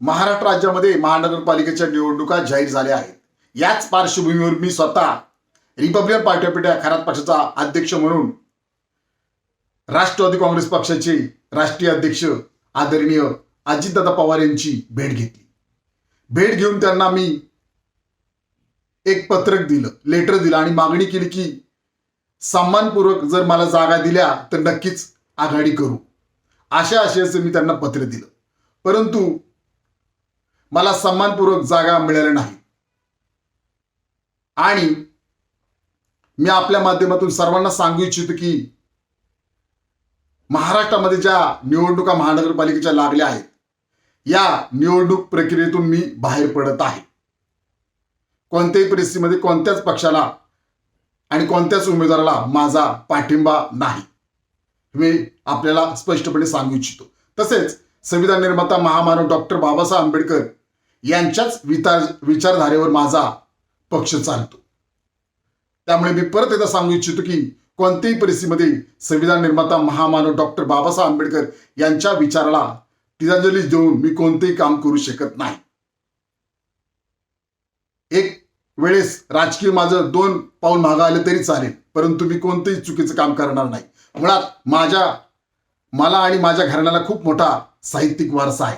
महाराष्ट्र राज्यामध्ये महानगरपालिकेच्या निवडणुका जाहीर झाल्या आहेत। याच पार्श्वभूमीवर मी स्वतः Republican party of India Kharat पक्षाचा अध्यक्ष म्हणून राष्ट्रवादी काँग्रेस पक्षाचे राष्ट्रीय अध्यक्ष आदरणीय अजितदादा पवार यांची भेट घेतली। भेट घेऊन त्यांना मी एक पत्रक दिलं, लेटर दिलं आणि मागणी केली की सन्मानपूर्वक जर मला जागा दिल्या तर नक्कीच आघाडी करू, अशा आशयाचं मी त्यांना पत्र दिलं। परंतु मला सन्मानपूर्वक जागा मिळाल्या नाही आणि मी आपल्या माध्यमातून सर्वांना सांगू इच्छितो की महाराष्ट्रामध्ये ज्या निवडणुका महानगरपालिकेच्या लागल्या आहेत, या निवडणूक प्रक्रियेतून मी बाहेर पडत आहे। कोणत्याही परिस्थितीमध्ये कोणत्याच पक्षाला आणि कोणत्याच उमेदवाराला माझा पाठिंबा नाही, मी आपल्याला स्पष्टपणे सांगू इच्छितो। तसेच संविधान निर्माता महामानव डॉक्टर बाबासाहेब आंबेडकर यांच्याच विचारधारेवर माझा पक्ष चालतो। त्यामुळे मी परत एकदा सांगू इच्छितो की कोणत्याही परिस्थितीमध्ये संविधान निर्माता महामानव डॉक्टर बाबासाहेब आंबेडकर यांच्या विचाराला तिलांजली देऊन मी कोणतेही काम करू शकत नाही। एक वेळेस राजकीय माझं 2 पाऊल मागे आले तरी चालेल, परंतु मी कोणतेही चुकीचं काम करणार नाही। मुळात मला आणि माझ्या घराण्याला खूप मोठा साहित्यिक वारसा आहे।